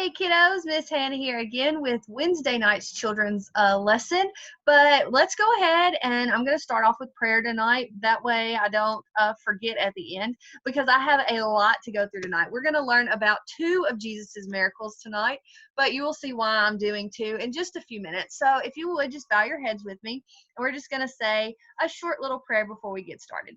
Hey kiddos, Miss Hannah here again with Wednesday night's children's lesson. But let's go ahead and I'm going to start off with prayer tonight. That way I don't forget at the end because I have a lot to go through tonight. We're going to learn about two of Jesus's miracles tonight, but you will see why I'm doing two in just a few minutes. So if you would just bow your heads with me, and we're just going to say a short little prayer before we get started.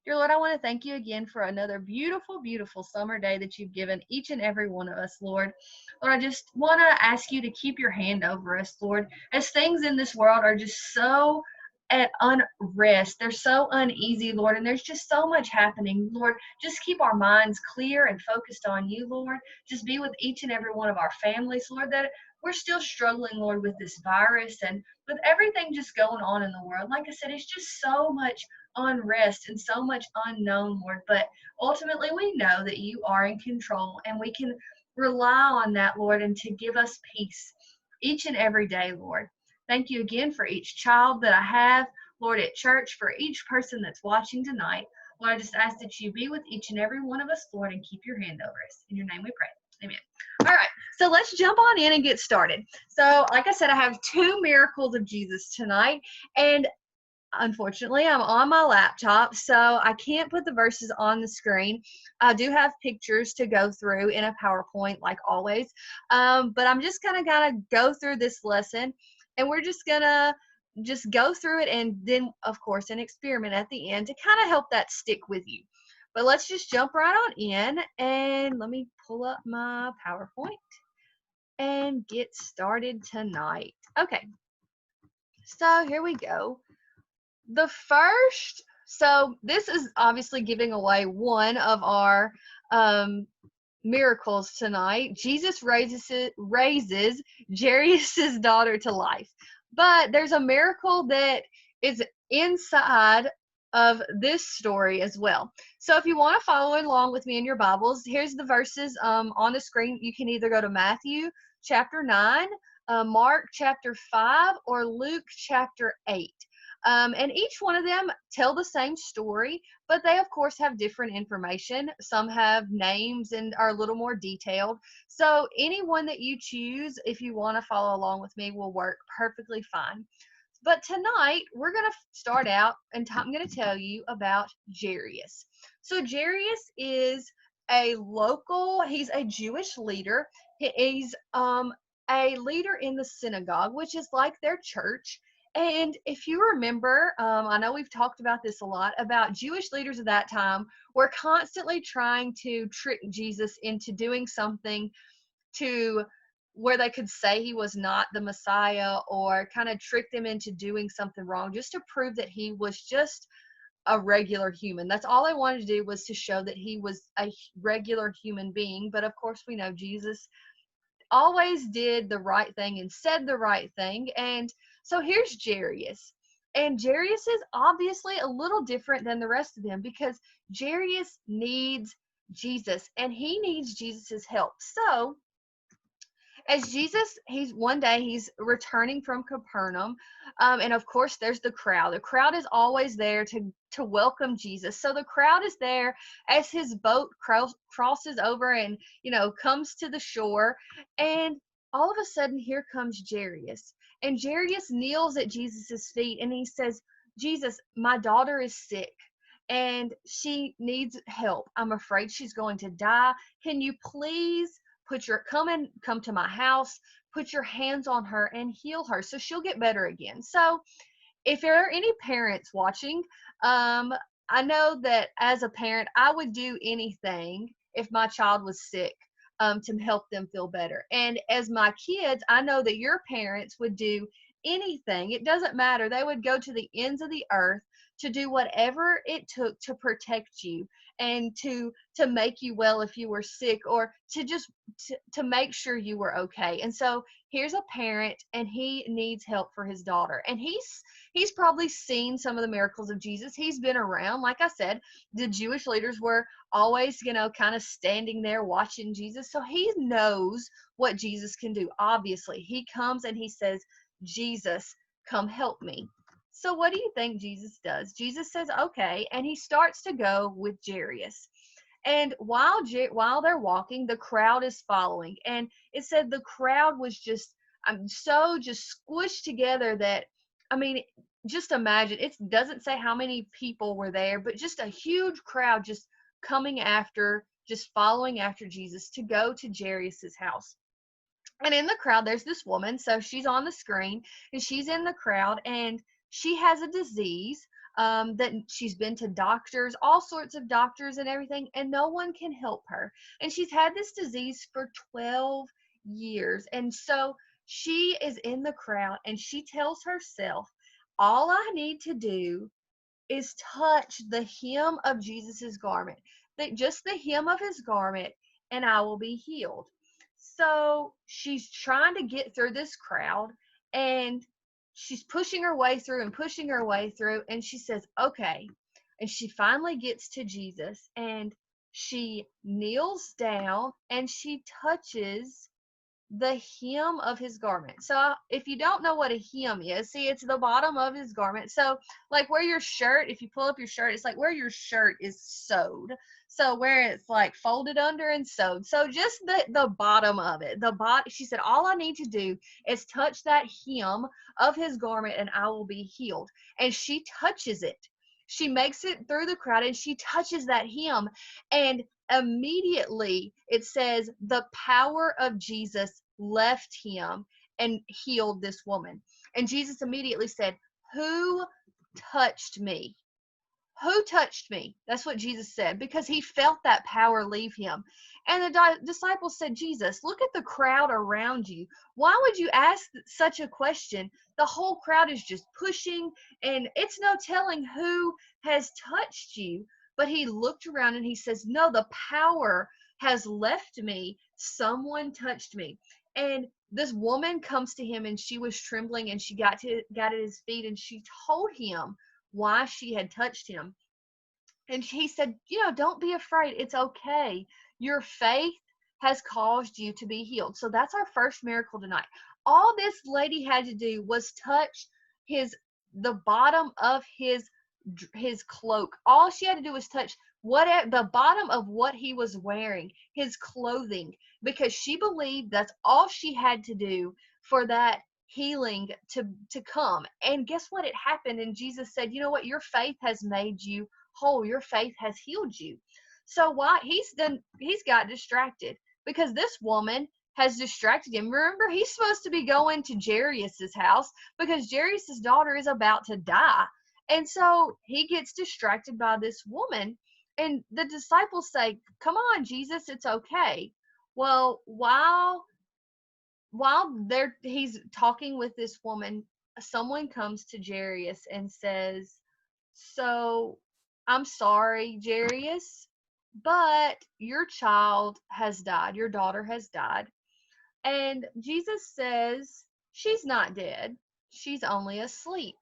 Dear Lord, I want to thank you again for another beautiful, beautiful summer day that you've given each and every one of us, Lord. Lord, I just want to ask you to keep your hand over us, Lord, as things in this world are just so at unrest. They're so uneasy, Lord, and there's just so much happening. Lord, just keep our minds clear and focused on you, Lord. Just be with each and every one of our families, Lord, that we're still struggling, Lord, with this virus and with everything just going on in the world. Like I said, it's just so much unrest and so much unknown, Lord. But ultimately, we know that you are in control and we can rely on that, Lord, and to give us peace each and every day, Lord. Thank you again for each child that I have, Lord, at church, for each person that's watching tonight. Lord, I just ask that you be with each and every one of us, Lord, and keep your hand over us. In your name we pray. Amen. All right, so let's jump on in and get started. So, like I said, I have two miracles of Jesus tonight, and unfortunately, I'm on my laptop, so I can't put the verses on the screen. I do have pictures to go through in a PowerPoint, like always, but I'm just gonna go through this lesson, and we're just gonna just go through it, and then, of course, an experiment at the end to kind of help that stick with you. But let's just jump right on in, and let me pull up my PowerPoint and get started tonight. Okay, so here we go. The first, so this is obviously giving away one of our miracles tonight. Jesus raises Jarius's daughter to life. But there's a miracle that is inside of this story as well. So if you want to follow along with me in your Bibles, here's the verses on the screen. You can either go to Matthew chapter 9, Mark chapter 5, or Luke chapter 8. And each one of them tell the same story, but they, of course, have different information. Some have names and are a little more detailed. So any one that you choose, if you want to follow along with me, will work perfectly fine. But tonight, we're going to start out, and I'm going to tell you about Jarius. So Jarius is he's a Jewish leader. He's a leader in the synagogue, which is like their church. And if you remember, I know we've talked about this a lot, about Jewish leaders at that time were constantly trying to trick Jesus into doing something to where they could say he was not the Messiah, or kind of trick them into doing something wrong just to prove that he was just a regular human. That's all they wanted to do, was to show that he was a regular human being. But of course, we know Jesus always did the right thing and said the right thing. And so here's Jarius. And Jarius is obviously a little different than the rest of them because Jarius needs Jesus and he needs Jesus's help. So as Jesus, one day he's returning from Capernaum, and of course there's the crowd. The crowd is always there to welcome Jesus. So the crowd is there as his boat crosses over and comes to the shore, and all of a sudden here comes Jarius, and Jarius kneels at Jesus's feet and he says, "Jesus, my daughter is sick and she needs help. I'm afraid she's going to die. Can you please come to my house, put your hands on her and heal her so she'll get better again?" So if there are any parents watching, I know that as a parent, I would do anything if my child was sick, to help them feel better. And as my kids, I know that your parents would do anything. It doesn't matter. They would go to the ends of the earth to do whatever it took to protect you and to make you well if you were sick, or to make sure you were okay. And so here's a parent and he needs help for his daughter, and he's probably seen some of the miracles of Jesus. He's been around. Like I said, the Jewish leaders were always kind of standing there watching Jesus, so he knows what Jesus can do. Obviously, he comes and he says, "Jesus, come help me." So what do you think Jesus does? Jesus says, okay, and he starts to go with Jarius. And while they're walking, the crowd is following. And it said the crowd was just so just squished together that, I mean, just imagine. It doesn't say how many people were there, but just a huge crowd just coming after, just following after Jesus to go to Jairus's house. And in the crowd, there's this woman. So she's on the screen and she's in the crowd, and she has a disease that she's been to doctors, all sorts of doctors and everything, and no one can help her. And she's had this disease for 12 years. And so she is in the crowd and she tells herself, all I need to do is touch the hem of Jesus's garment, that just the hem of his garment, and I will be healed. So she's trying to get through this crowd, and she's pushing her way through and pushing her way through, and she says, okay. And she finally gets to Jesus, and she kneels down and she touches the hem of his garment. So if you don't know what a hem is, see, it's the bottom of his garment. So like where your shirt, if you pull up your shirt, it's like where your shirt is sewed. So where it's like folded under and sewed. So just the bottom of it. She said, all I need to do is touch that hem of his garment and I will be healed. And she touches it. She makes it through the crowd and she touches that hem, and immediately it says the power of Jesus left him and healed this woman. And Jesus immediately said, who touched me? Who touched me? That's what Jesus said, because he felt that power leave him. And the disciples said, Jesus, look at the crowd around you. Why would you ask such a question? The whole crowd is just pushing, and it's no telling who has touched you. But he looked around and he says, no, the power has left me. Someone touched me. And this woman comes to him and she was trembling, and she got at his feet and she told him why she had touched him. And he said, don't be afraid. It's okay. Your faith has caused you to be healed. So that's our first miracle tonight. All this lady had to do was touch the bottom of his cloak. All she had to do was touch the bottom of what he was wearing, his clothing, because she believed that's all she had to do for that healing to come. And guess what? It happened. And Jesus said, you know what? Your faith has made you whole. Your faith has healed you. So why he's got distracted, because this woman has distracted him. Remember, he's supposed to be going to Jarius's house because Jarius's daughter is about to die. And so he gets distracted by this woman, and the disciples say, come on, Jesus, it's okay. Well, while he's talking with this woman, someone comes to Jarius and says, so I'm sorry, Jarius, but your child has died. Your daughter has died. And Jesus says, she's not dead. She's only asleep.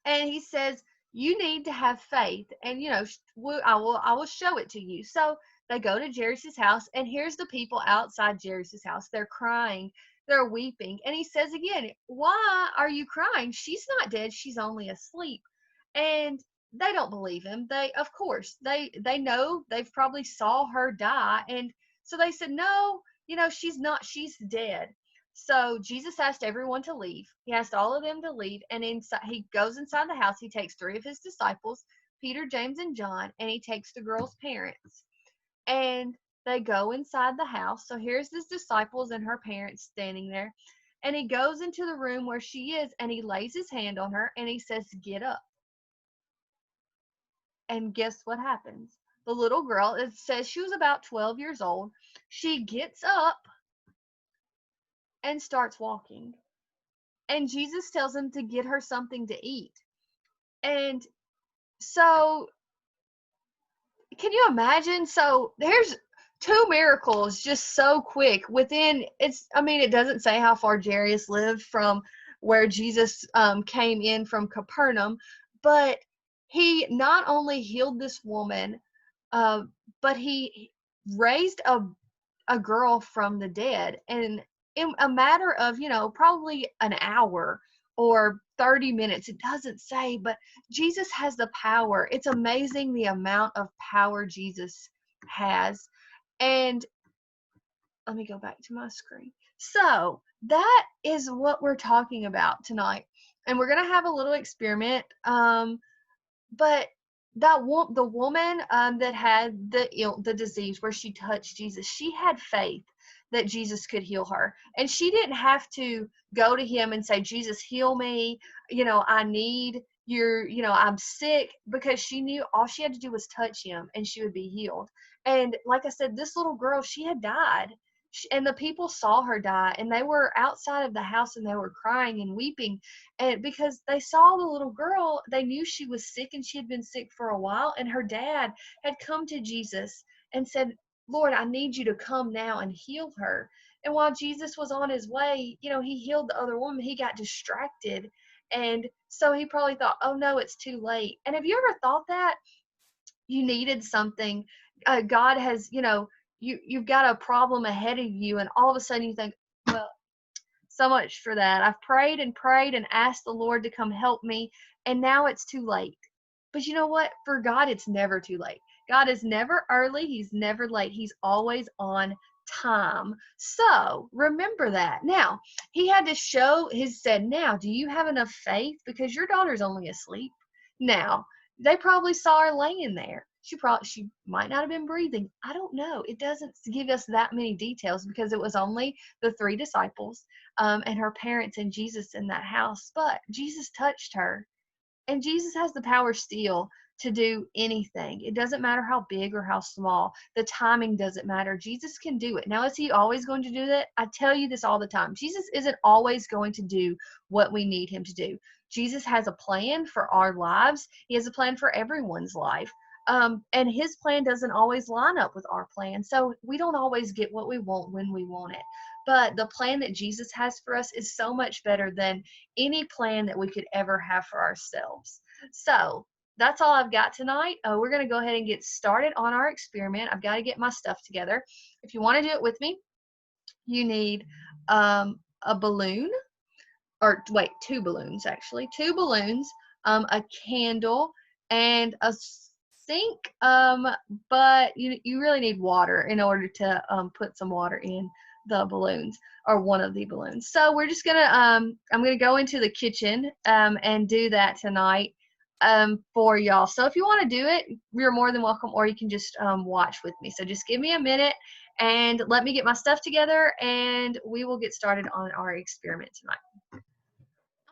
And he says, you need to have faith, and I will show it to you. So they go to Jarius's house, and here's the people outside Jarius's house. They're crying, they're weeping, and he says again, why are you crying? She's not dead, she's only asleep. And they don't believe him. Of course they know, they've probably saw her die, and so they said, no, she's not, she's dead. So Jesus asked everyone to leave. He asked all of them to leave, and he goes inside the house. He takes 3 of his disciples, Peter, James, and John, and he takes the girl's parents. And they go inside the house. So here's his disciples and her parents standing there. And he goes into the room where she is, and he lays his hand on her, and he says, get up. And guess what happens? The little girl, it says she was about 12 years old. She gets up and starts walking. And Jesus tells him to get her something to eat. And so, can you imagine? So there's 2 miracles just so quick within, it doesn't say how far Jarius lived from where Jesus came in from Capernaum, but he not only healed this woman, but he raised a girl from the dead. And in a matter of, probably an hour or 30 minutes, it doesn't say, but Jesus has the power. It's amazing the amount of power Jesus has. And let me go back to my screen. So that is what we're talking about tonight. And we're going to have a little experiment. But the woman that had the disease where she touched Jesus, she had faith that Jesus could heal her, and she didn't have to go to him and say, Jesus, heal me, I need your, I'm sick, because she knew all she had to do was touch him and she would be healed. And like I said, this little girl, she had died, and the people saw her die, and they were outside of the house and they were crying and weeping, and because they saw the little girl, they knew she was sick, and she had been sick for a while, and her dad had come to Jesus and said, Lord, I need you to come now and heal her. And while Jesus was on his way, he healed the other woman. He got distracted, and so he probably thought, oh no, it's too late. And have you ever thought that you needed something? God has, you've got a problem ahead of you, and all of a sudden you think, well, so much for that. I've prayed and asked the Lord to come help me, and now it's too late. But you know what? For God, it's never too late. God is never early. He's never late. He's always on time. So remember that. Now, he had to said, now, do you have enough faith? Because your daughter's only asleep. Now, they probably saw her laying there. She might not have been breathing. I don't know. It doesn't give us that many details because it was only the 3 disciples and her parents and Jesus in that house. But Jesus touched her, and Jesus has the power still to do anything. It doesn't matter how big or how small. The timing doesn't matter. Jesus can do it. Now, is he always going to do that? I tell you this all the time. Jesus isn't always going to do what we need him to do. Jesus has a plan for our lives. He has a plan for everyone's life. And his plan doesn't always line up with our plan. So we don't always get what we want when we want it. But the plan that Jesus has for us is so much better than any plan that we could ever have for ourselves. So that's all I've got tonight. We're going to go ahead and get started on our experiment. I've got to get my stuff together. If you want to do it with me, you need a balloon, or wait, 2 balloons actually, 2 balloons, a candle, and a sink, but you really need water in order to put some water in the balloons, or one of the balloons. So we're just gonna I'm gonna go into the kitchen and do that tonight for y'all. So if you want to do it, you're more than welcome, or you can just watch with me. So just give me a minute and let me get my stuff together, and we will get started on our experiment tonight.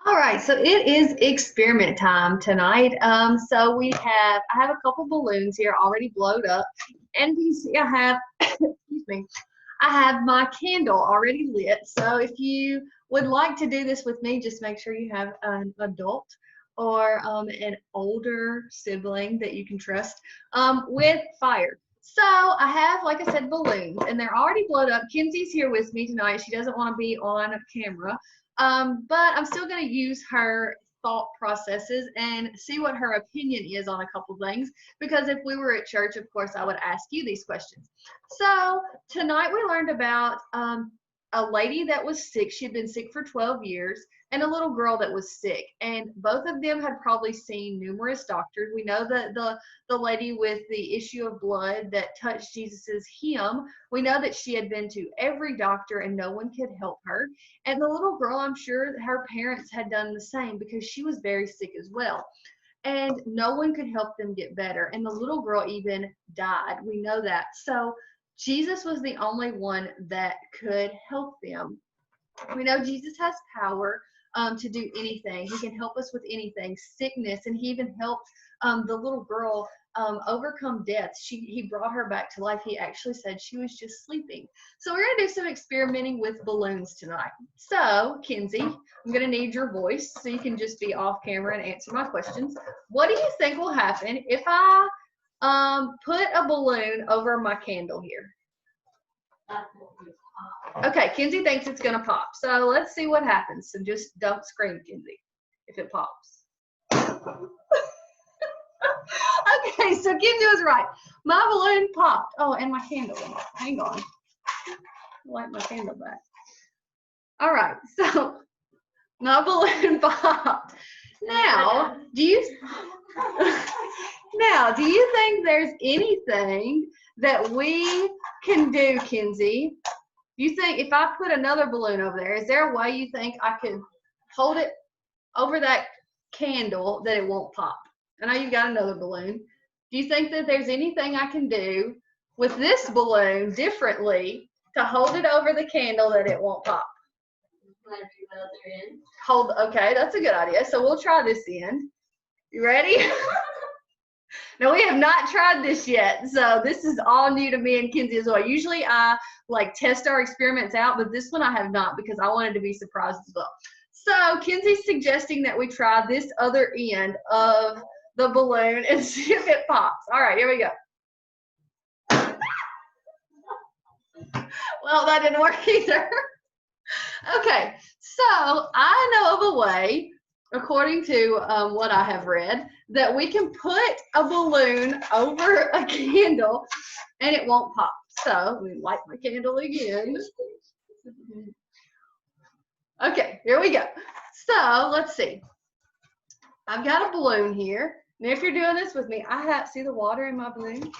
All right, so it is experiment time tonight. So I have a couple balloons here already blowed up, and you see I have, excuse me, I have my candle already lit. So if you would like to do this with me, just make sure you have an adult or an older sibling that you can trust with fire. So I have, like I said, balloons, and they're already blowed up. Kenzie's here with me tonight. She doesn't want to be on camera. But I'm still going to use her thought processes and see what her opinion is on a couple things, because if we were at church, of course, I would ask you these questions. So tonight we learned about a lady that was sick. She had been sick for 12 years, and a little girl that was sick, and both of them had probably seen numerous doctors. We know that the lady with the issue of blood that touched Jesus's hem, we know that she had been to every doctor and no one could help her. And the little girl, I'm sure that her parents had done the same, because she was very sick as well, and no one could help them get better. And the little girl even died. We know that. So Jesus was the only one that could help them. We know Jesus has power to do anything. He can help us with anything, sickness, and he even helped the little girl overcome death. He brought her back to life. He actually said she was just sleeping. So we're going to do some experimenting with balloons tonight. So, Kenzie, I'm going to need your voice so you can just be off camera and answer my questions. What do you think will happen if I put a balloon over my candle here? Okay, Kenzie thinks it's going to pop. So let's see what happens. So just don't scream, Kenzie, if it pops. Okay, so Kenzie was right. My balloon popped. Oh, and my candle went off. Hang on. Light my candle back. All right, so my balloon popped. Now, do you Now, do you think there's anything that we can do, Kenzie? You think if I put another balloon over there, is there a way you think I could hold it over that candle that it won't pop? I know you've got another balloon. Do you think that there's anything I can do with this balloon differently to hold it over the candle that it won't pop? Hold, okay, that's a good idea. So we'll try this end. You ready? Now we have not tried this yet, so this is all new to me and Kenzie as well. Usually I like test our experiments out, but this one I have not because I wanted to be surprised as well. So Kenzie's suggesting that we try this other end of the balloon and see if it pops. All right, here we go. Well, that didn't work either. Okay, so I know of a way, according to what I have read, that we can put a balloon over a candle and it won't pop. So let me light my candle again. Okay, here we go. So let's see. I've got a balloon here. Now if you're doing this with me, I have, see the water in my balloon?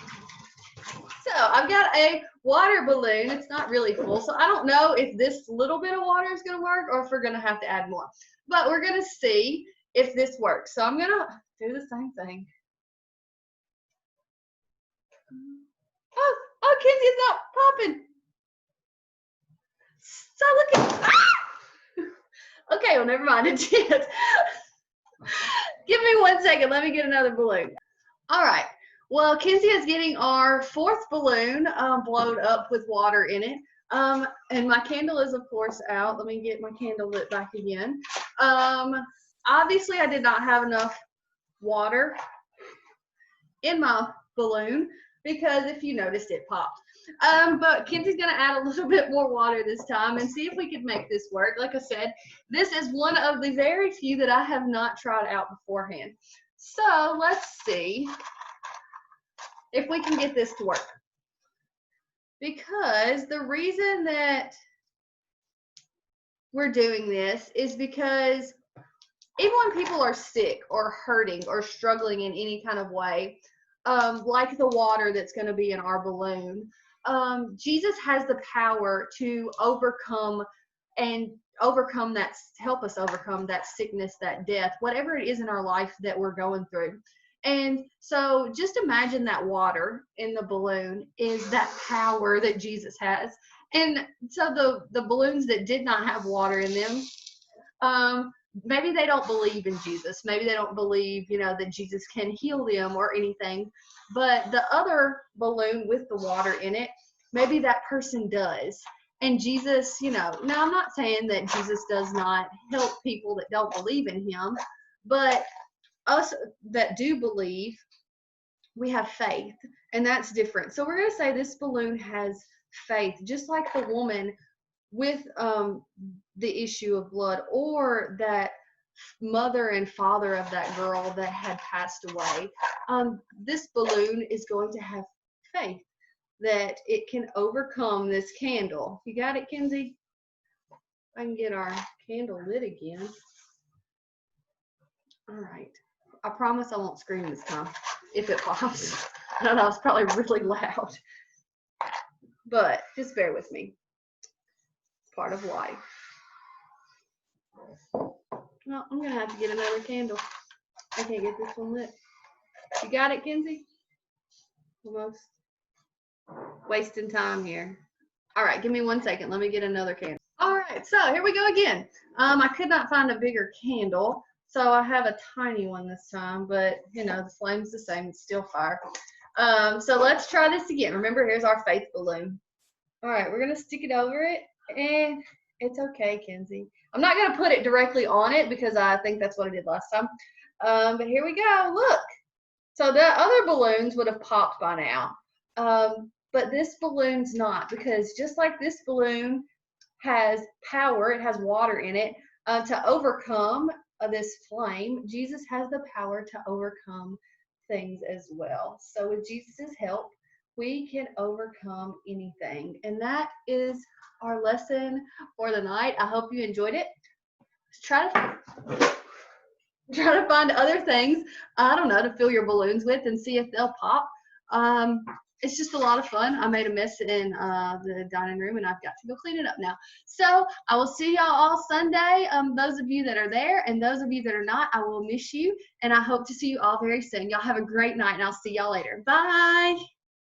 So I've got a water balloon. It's not really full, so I don't know if this little bit of water is going to work or if we're going to have to add more. But we're going to see if this works. So I'm going to do the same thing. Oh, Kenzie's not popping. So look at, ah! Okay, well, never mind, it did. Give me 1 second. Let me get another balloon. All right. Well, Kenzie is getting our fourth balloon blown up with water in it. And my candle is, of course, out. Let me get my candle lit back again. Obviously, I did not have enough water in my balloon because if you noticed, it popped. But Kenzie's going to add a little bit more water this time and see if we can make this work. Like I said, this is one of the very few that I have not tried out beforehand. So let's see if we can get this to work. Because the reason that we're doing this is because even when people are sick or hurting or struggling in any kind of way, like the water that's going to be in our balloon, Jesus has the power to overcome that, help us overcome that sickness, that death, whatever it is in our life that we're going through. And so just imagine that water in the balloon is that power that Jesus has. And so the balloons that did not have water in them, maybe they don't believe in Jesus. Maybe they don't believe, that Jesus can heal them or anything. But the other balloon with the water in it, maybe that person does. And Jesus, now I'm not saying that Jesus does not help people that don't believe in him, but us that do believe, we have faith, and that's different. So we're going to say this balloon has faith, just like the woman with the issue of blood, or that mother and father of that girl that had passed away. This balloon is going to have faith that it can overcome this candle. You got it, Kenzie? I can get our candle lit again. All right. I promise I won't scream this time if it pops. I know that was probably really loud, but just bear with me. It's part of life. Well, I'm going to have to get another candle. I can't get this one lit. You got it, Kenzie? Almost. Wasting time here. All right, give me 1 second. Let me get another candle. All right, so here we go again. I could not find a bigger candle, so I have a tiny one this time, but the flame's the same. It's still fire. So let's try this again. Remember, here's our faith balloon. All right, we're going to stick it over it, and it's okay, Kenzie. I'm not going to put it directly on it because I think that's what I did last time. But here we go. Look. So the other balloons would have popped by now. But this balloon's not, because just like this balloon has power, it has water in it, to overcome this flame, Jesus has the power to overcome things as well. So with Jesus' help, we can overcome anything. And that is our lesson for the night. I hope you enjoyed it. Let's try to try to find other things, I don't know, to fill your balloons with and see if they'll pop. It's just a lot of fun. I made a mess in the dining room and I've got to go clean it up now. So I will see y'all all Sunday. Those of you that are there and those of you that are not, I will miss you and I hope to see you all very soon. Y'all have a great night and I'll see y'all later. Bye.